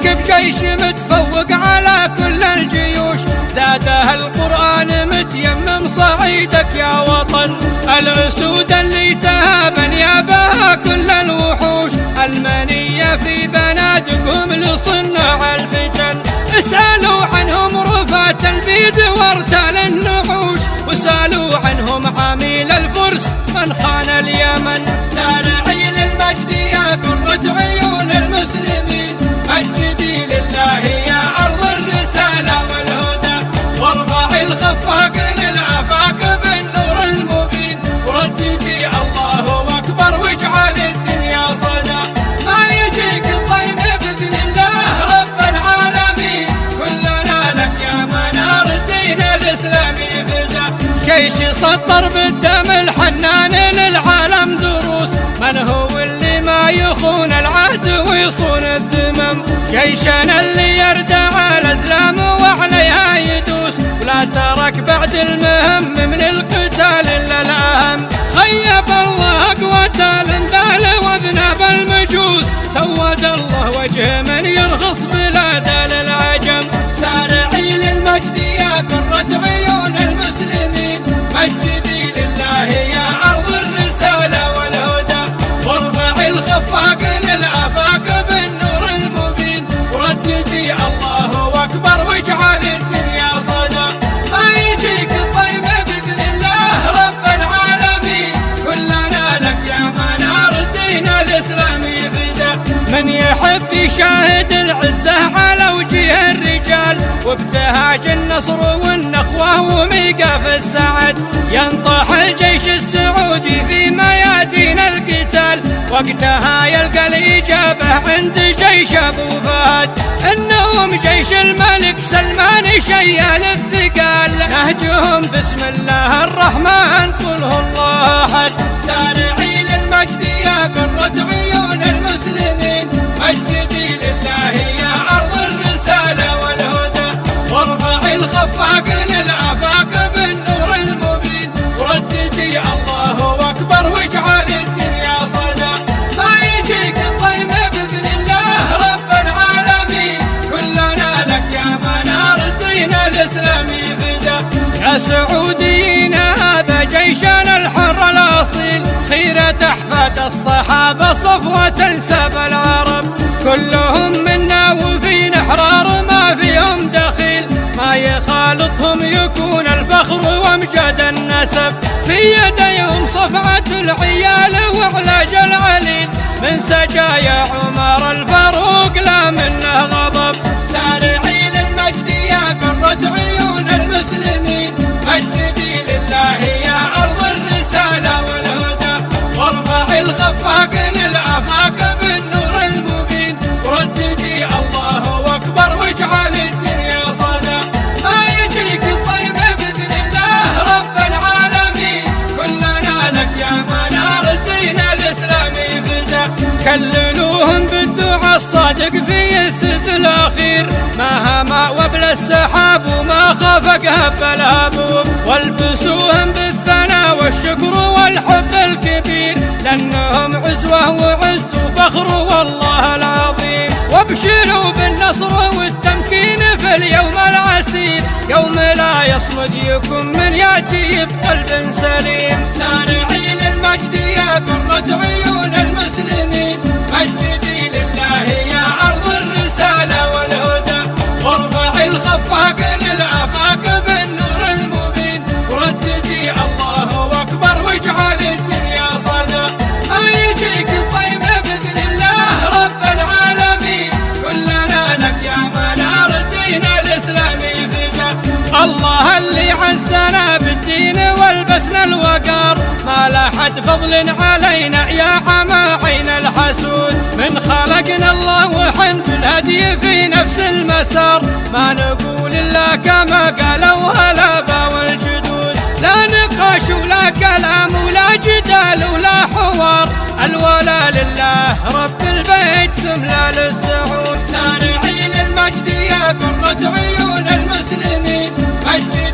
فيك بجيش متفوق على كل الجيوش، زاده القرآن متيمم صعيدك يا وطن. الأسود اللي تهاب نيابها كل الوحوش، المنية في بنادقهم لصناع الفتن. اسألوا عنهم رفات البيد وارتال النعوش، وسألوا عنهم عميل الفرس من خان اليمن. سارعي للمجد يا قرة عيون المسلمين، مجدي لله يا أرض الرسالة والهدى، وارفعي الخفاق للآفاق بالنور المبين، ورددي الله أكبر واجعل الدنيا صدى. ما يجيك الضيم بإذن الله رب العالمين، كلنا لك يا منار الدين الإسلامي فدا. جيش سطر بالدم الحنان للعالم دروس، من هو اللي ما يخون العهد ويصون الذمم. جيشنا اللي يردع الأزلام وعليها يدوس، ولا ترك بعد المهم من القتال إلا الأهم. خيب الله قوة الانذال وذنب المجوس، سود الله وجه من يرخص بلاد للعجم. سارعي للمجد يا قرة عيون المسلمين، مجدي لله يا أرض الرسالة والهدى، وارفعي الخفاق للآفاق بالنور المبين، ورددي الله أكبر واجعل الدنيا صدى. ما يجيك الضيم بإذن الله رب العالمين، كلنا لك يا منار الدين الإسلامي فدا. من يحب يشاهد العزة على وجه الرجال، وابتهاج النصر والنخوة وميقاف السعد، ينطح الجيش السعودي في ميادين القتال، وقتها يلقى الإجابة عند جيش أبو فهد. إنهم جيش الملك سلمان شيال الثقال، نهجهم بسم الله الرحمن قل هو الله أحد. سارعي للمجد يا قرة عيون المسلمين، مجدي لله يا أرض الرسالة والهدى، وارفعي الخفاق للآفاق بالنور المبين، ورددي الله أكبر واجعل الدنيا صدى. ما يجيك الضيم بإذن الله رب العالمين، كلنا لك يا منار الدين الإسلامي فدا. يا سعوديين هذا جيشنا الحر الأصيل، خيرة أحفاد الصحابة صفوة ساب العرب، كلهم منا وفينا أحرار ما فيهم دخيل، ما يخالطهم يكون الفخر وامجاد النسب. في يديهم صفعة العيال وعلاج العليل، من سجايا عمر الفاروق لا منه غضب. سارعي للمجد يا قرة عيون المسلمين، مجدي لله يا أرض الرسالة والهدى، وارفعي الخفاق للآفاق بالنور المبين، ورددي الله أكبر واجعل الدنيا صدى. ما يجيك الضيم بإذن الله رب العالمين، كلنا لك يا منار الدين الإسلامي فدا. كللوهم بالدعاء الصادق في الثلث الأخير، ما هما وبل السحاب وما خافق هب الهبوب، والبسوهم بالثناء والشكر والحب الكبير، لأنهم عزوة وعز وفخر والله العظيم. وابشروا بالنصر والتمكين في اليوم العسير، يوم لا يصمد يكن من يأتي بقلب سليم. سارعي للمجد يا قرة عيون المسلمين، مجدي لله يا أرض الرسالة والهدى، وارفعي الخفاق للآفاق بالنور المبين، ورددي الله أكبر واجعل الدنيا صدى. ما يجيك الضيم بإذن الله رب العالمين، كلنا لك يا منار الدين الإسلامي فدا. الله اللي عزنا بالدين والبسنا الوقار، ما لاحد فضل علينا يا عما عين الحسود، من خلقنا الله وحن بالهدي في نفس المسار، ما نقول إلا كما قالوا الآباء والجدود، لا نقاش ولا كلام ولا جدال ولا حوار، الولا لله رب البيت ثم لا للسعود. سارعي للمجد يا قرة عيون المسلمين، مجد